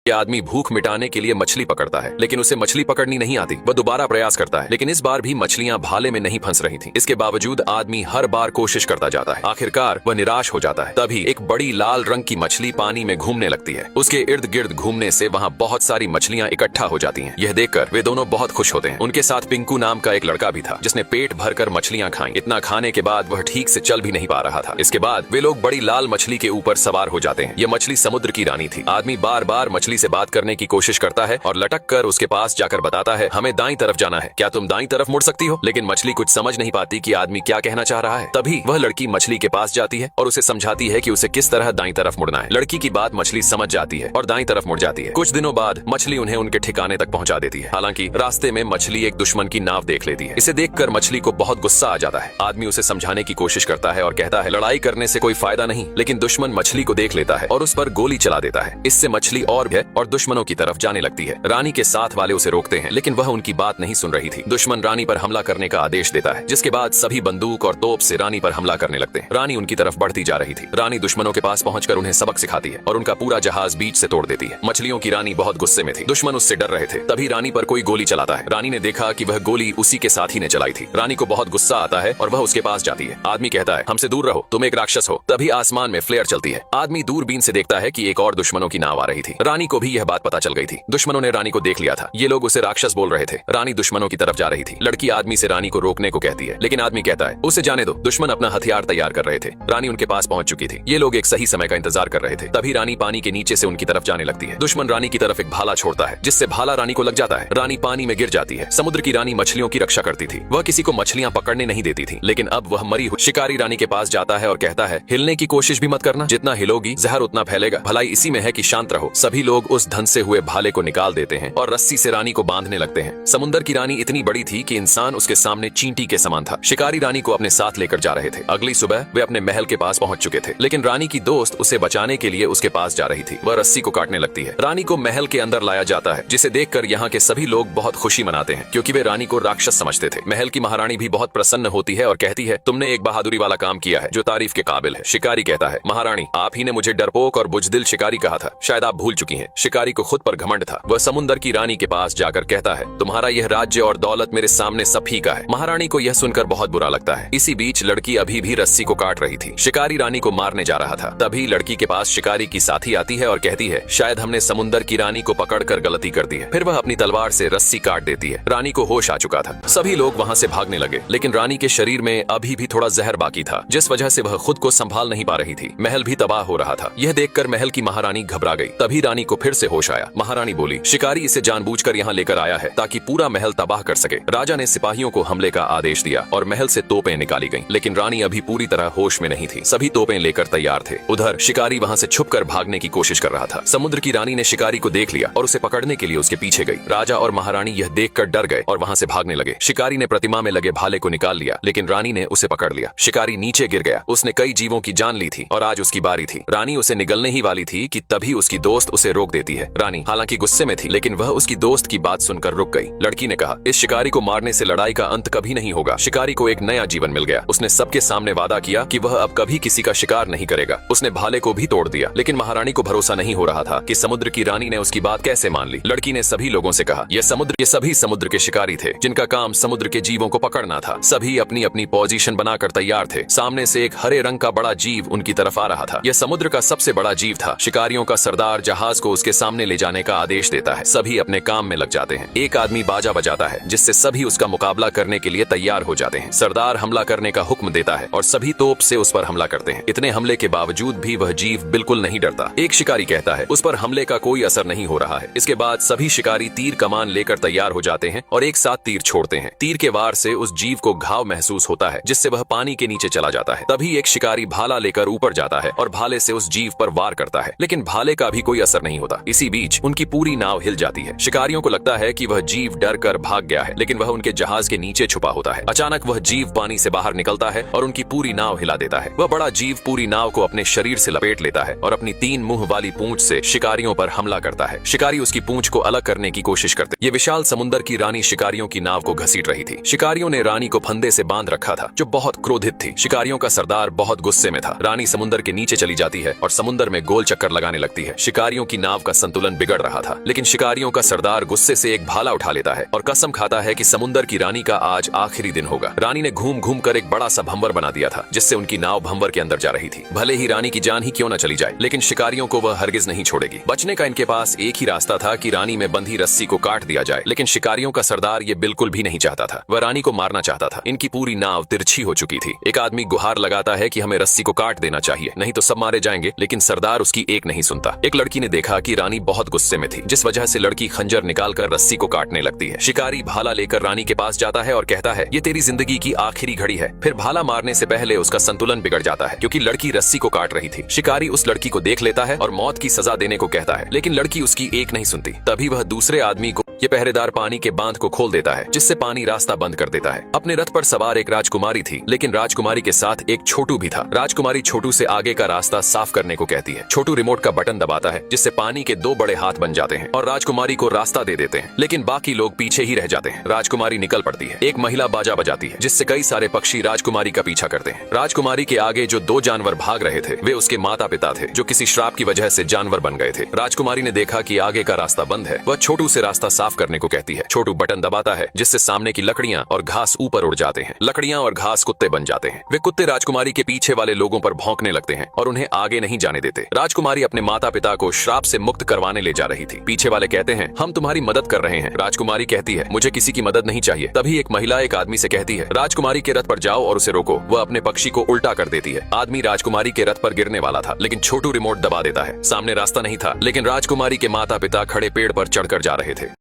ये आदमी भूख मिटाने के लिए मछली पकड़ता है, लेकिन उसे मछली पकड़नी नहीं आती। वह दोबारा प्रयास करता है, लेकिन इस बार भी मछलियां भाले में नहीं फंस रही थीं। इसके बावजूद आदमी हर बार कोशिश करता जाता है। आखिरकार वह निराश हो जाता है। तभी एक बड़ी लाल रंग की मछली पानी में घूमने लगती है। उसके इर्द गिर्द घूमने से वहाँ बहुत सारी मछलियां इकट्ठा हो जाती हैं। यह देखकर वे दोनों बहुत खुश होते हैं। उनके साथ पिंकू नाम का एक लड़का भी था, जिसने पेट भरकर मछलियां खाई। इतना खाने के बाद वह ठीक से चल भी नहीं पा रहा था। इसके बाद वे लोग बड़ी लाल मछली के ऊपर सवार हो जाते हैं। यह मछली समुद्र की रानी थी। आदमी बार बार मछली से बात करने की कोशिश करता है और लटक कर उसके पास जाकर बताता है, हमें दाईं तरफ जाना है, क्या तुम दाईं तरफ मुड़ सकती हो? लेकिन मछली कुछ समझ नहीं पाती कि आदमी क्या कहना चाह रहा है। तभी वह लड़की मछली के पास जाती है और उसे समझाती है कि उसे किस तरह दाईं तरफ मुड़ना है। लड़की की बात मछली समझ जाती है और दाईं तरफ मुड़ जाती है। कुछ दिनों बाद मछली उन्हें उनके ठिकाने तक पहुंचा देती है। हालांकि रास्ते में मछली एक दुश्मन की नाव देख लेती है। इसे देखकर मछली को बहुत गुस्सा आ जाता है। आदमी उसे समझाने की कोशिश करता है और कहता है, लड़ाई करने से कोई फायदा नहीं। लेकिन दुश्मन मछली को देख लेता है और उस पर गोली चला देता है। इससे मछली और भय और दुश्मनों की तरफ जाने लगती है। रानी के साथ वाले उसे रोकते हैं, लेकिन वह उनकी बात नहीं सुन रही थी। दुश्मन रानी पर हमला करने का आदेश देता है, जिसके बाद सभी बंदूक और तोप से रानी पर हमला करने लगते हैं। रानी उनकी तरफ बढ़ती जा रही थी। रानी दुश्मनों के पास पहुंचकर उन्हें सबक सिखाती है और उनका पूरा जहाज बीच से तोड़ देती है। मछलियों की रानी बहुत गुस्से में थी। दुश्मन उससे डर रहे थे। तभी रानी पर कोई गोली चलाता है। रानी ने देखा कि वह गोली उसी के साथी ने चलाई थी। रानी को बहुत गुस्सा आता है और वह उसके पास जाती है। आदमी कहता है, हमसे दूर रहो, तुम एक राक्षस हो। तभी आसमान में फ्लेयर चलती है। आदमी दूरबीन से देखता है कि एक और दुश्मनों की नाव आ रही थी। रानी को भी यह बात पता चल गई थी। दुश्मनों ने रानी को देख लिया था। ये लोग उसे राक्षस बोल रहे थे। रानी दुश्मनों की तरफ जा रही थी। लड़की आदमी से रानी को रोकने को कहती है, लेकिन आदमी कहता है, उसे जाने दो। दुश्मन अपना हथियार तैयार कर रहे थे। रानी उनके पास पहुंच चुकी थी। ये लोग एक सही समय का इंतजार कर रहे थे। तभी रानी पानी के नीचे से उनकी तरफ जाने लगती है। दुश्मन रानी की तरफ एक भाला छोड़ता है, जिससे भाला रानी को लग जाता है। रानी पानी में गिर जाती है। समुद्र की रानी मछलियों की रक्षा करती थी। वह किसी को मछलियां पकड़ने नहीं देती थी। लेकिन अब वह मरी हुई शिकारी रानी के पास जाता है और कहता है, हिलने की कोशिश भी मत करना। जितना हिलोगी जहर उतना फैलेगा। भलाई इसी में है कि शांत रहो। सभी लोग उस धन से हुए भाले को निकाल देते हैं और रस्सी से रानी को बांधने लगते हैं। समुद्र की रानी इतनी बड़ी थी कि इंसान उसके सामने चींटी के समान था। शिकारी रानी को अपने साथ लेकर जा रहे थे। अगली सुबह वे अपने महल के पास पहुंच चुके थे, लेकिन रानी की दोस्त उसे बचाने के लिए उसके पास जा रही थी। वह रस्सी को काटने लगती है। रानी को महल के अंदर लाया जाता है, जिसे देखकर यहाँ के सभी लोग बहुत खुशी मनाते हैं, क्योंकि वे रानी को राक्षस समझते थे। महल की महारानी भी बहुत प्रसन्न होती है और कहती है, तुमने एक बहादुरी वाला काम किया है जो तारीफ के काबिल है। शिकारी कहता है, महारानी आप ही ने मुझे डरपोक और बुजदिल शिकारी कहा था, शायद आप भूल चुकी हैं। शिकारी को खुद पर घमंड था। वह समुद्र की रानी के पास जाकर कहता है, तुम्हारा यह राज्य और दौलत मेरे सामने सब फीका है। महारानी को यह सुनकर बहुत बुरा लगता है। इसी बीच लड़की अभी भी रस्सी को काट रही थी। शिकारी रानी को मारने जा रहा था। तभी लड़की के पास शिकारी की साथी आती है और कहती है, शायद हमने समुद्र की रानी को पकड़कर गलती कर दी है। फिर वह अपनी तलवार से रस्सी काट देती है। रानी को होश आ चुका था। सभी लोग वहाँ से भागने लगे, लेकिन रानी के शरीर में अभी भी थोड़ा जहर बाकी था, जिस वजह से वह खुद को संभाल नहीं पा रही थी। महल भी तबाह हो रहा था। यह देखकर महल की महारानी घबरा गई। तभी रानी को फिर से होश आया। महारानी बोली, शिकारी इसे जानबूझकर यहाँ लेकर आया है ताकि पूरा महल तबाह कर सके। राजा ने सिपाहियों को हमले का आदेश दिया और महल से तोपें निकाली गईं, लेकिन रानी अभी पूरी तरह होश में नहीं थी। सभी तोपें लेकर तैयार थे। उधर शिकारी वहाँ से छुपकर भागने की कोशिश कर रहा था। समुद्र की रानी ने शिकारी को देख लिया और उसे पकड़ने के लिए उसके पीछे गई। राजा और महारानी यह देखकर डर गए और वहाँ से भागने लगे। शिकारी ने प्रतिमा में लगे भाले को निकाल लिया, लेकिन रानी ने उसे पकड़ लिया। शिकारी नीचे गिर गया। उसने कई जीवों की जान ली थी और आज उसकी बारी थी। रानी उसे निगलने ही वाली थी कि तभी उसकी दोस्त उसे रोक देती है। रानी हालांकि गुस्से में थी, लेकिन वह उसकी दोस्त की बात सुनकर रुक गई। लड़की ने कहा, इस शिकारी को मारने से लड़ाई का अंत कभी नहीं होगा। शिकारी को एक नया जीवन मिल गया। उसने सबके सामने वादा किया कि वह अब कभी किसी का शिकार नहीं करेगा। उसने भाले को भी तोड़ दिया, लेकिन महारानी को भरोसा नहीं हो रहा था कि समुद्र की रानी ने उसकी बात कैसे मान ली। लड़की ने सभी लोगों से कहा, ये सभी समुद्र के शिकारी थे, जिनका काम समुद्र के जीवों को पकड़ना था। सभी अपनी अपनी पोजीशन बनाकर तैयार थे। सामने से एक हरे रंग का बड़ा जीव उनकी तरफ आ रहा था। यह समुद्र का सबसे बड़ा जीव था। शिकारियों का सरदार जहाज को उसके सामने ले जाने का आदेश देता है। सभी अपने काम में लग जाते हैं। एक आदमी बाजा बजाता है, जिससे सभी उसका मुकाबला करने के लिए तैयार हो जाते हैं। सरदार हमला करने का हुक्म देता है और सभी तोप से उस पर हमला करते हैं। इतने हमले के बावजूद भी वह जीव बिल्कुल नहीं डरता। एक शिकारी कहता है, उस पर हमले का कोई असर नहीं हो रहा है। इसके बाद सभी शिकारी तीर कमान लेकर तैयार हो जाते हैं और एक साथ तीर छोड़ते हैं। तीर के वार से उस जीव को घाव महसूस होता है, जिससे वह पानी के नीचे चला जाता है। तभी एक शिकारी भाला लेकर ऊपर जाता है और भाले से उस जीव पर वार करता है, लेकिन भाले का भी कोई असर नहीं होता। इसी बीच उनकी पूरी नाव हिल जाती है। शिकारियों को लगता है कि वह जीव डर कर भाग गया है, लेकिन वह उनके जहाज के नीचे छुपा होता है। अचानक वह जीव पानी से बाहर निकलता है और उनकी पूरी नाव हिला देता है। वह बड़ा जीव पूरी नाव को अपने शरीर से लपेट लेता है और अपनी 3 मुंह वाली पूंछ से शिकारियों पर हमला करता है। शिकारी उसकी पूंछ को अलग करने की कोशिश करते। ये विशाल समुद्र की रानी शिकारियों की नाव को घसीट रही थी। शिकारियों ने रानी को फंदे से बांध रखा था, जो बहुत क्रोधित थी। शिकारियों का सरदार बहुत गुस्से में था। रानी समुद्र के नीचे चली जाती है और समुद्र में गोल चक्कर लगाने लगती है। शिकारियों की नाव नाव का संतुलन बिगड़ रहा था। लेकिन शिकारियों का सरदार गुस्से से एक भाला उठा लेता है और कसम खाता है कि समुंदर की रानी का आज आखिरी दिन होगा। रानी ने घूम घूम कर एक बड़ा सा भंवर बना दिया था जिससे उनकी नाव भंवर के अंदर जा रही थी। भले ही रानी की जान ही क्यों न चली जाए, लेकिन शिकारियों को वह हरगिज नहीं छोड़ेगी। बचने का इनके पास एक ही रास्ता था कि रानी में बंधी रस्सी को काट दिया जाए, लेकिन शिकारियों का सरदार ये बिल्कुल भी नहीं चाहता था। वह रानी को मारना चाहता था। इनकी पूरी नाव तिरछी हो चुकी थी। एक आदमी गुहार लगाता है कि हमें रस्सी को काट देना चाहिए, नहीं तो सब मारे जाएंगे, लेकिन सरदार उसकी एक नहीं सुनता। एक लड़की ने देखा कि रानी बहुत गुस्से में थी, जिस वजह से लड़की खंजर निकालकर रस्सी को काटने लगती है। शिकारी भाला लेकर रानी के पास जाता है और कहता है, ये तेरी जिंदगी की आखिरी घड़ी है। फिर भाला मारने से पहले उसका संतुलन बिगड़ जाता है क्योंकि लड़की रस्सी को काट रही थी। शिकारी उस लड़की को देख लेता है और मौत की सजा देने को कहता है, लेकिन लड़की उसकी एक नहीं सुनती। तभी वह दूसरे आदमी को ये पहरेदार पानी के बांध को खोल देता है, जिससे पानी रास्ता बंद कर देता है। अपने रथ पर सवार एक राजकुमारी थी, लेकिन राजकुमारी के साथ एक छोटू भी था। राजकुमारी छोटू से आगे का रास्ता साफ करने को कहती है। छोटू रिमोट का बटन दबाता है, जिससे पानी के दो बड़े हाथ बन जाते हैं और राजकुमारी को रास्ता दे देते हैं, लेकिन बाकी लोग पीछे ही रह जाते हैं। राजकुमारी निकल पड़ती है। एक महिला बाजा बजाती है, जिससे कई सारे पक्षी राजकुमारी का पीछा करते हैं। राजकुमारी के आगे जो दो जानवर भाग रहे थे, वे उसके माता पिता थे, जो किसी श्राप की वजह से जानवर बन गए थे। राजकुमारी ने देखा कि आगे का रास्ता बंद है। वह छोटू से रास्ता साफ करने को कहती है। छोटू बटन दबाता है, जिससे सामने की लकड़ियां और घास ऊपर उड़ जाते हैं। लकड़ियां और घास कुत्ते बन जाते हैं। वे कुत्ते राजकुमारी के पीछे वाले लोगों पर भौंकने लगते हैं और उन्हें आगे नहीं जाने देते। राजकुमारी अपने माता पिता को श्राप से मुक्त करवाने ले जा रही थी। पीछे वाले कहते हैं, हम तुम्हारी मदद कर रहे हैं। राजकुमारी कहती है, मुझे किसी की मदद नहीं चाहिए। तभी एक महिला एक आदमी से कहती है, राजकुमारी के रथ पर जाओ और उसे रोको। वह अपने पक्षी को उल्टा कर देती है। आदमी राजकुमारी के रथ पर गिरने वाला था, लेकिन छोटू रिमोट दबा देता है। सामने रास्ता नहीं था, लेकिन राजकुमारी के माता पिता खड़े पेड़ पर चढ़कर जा रहे थे।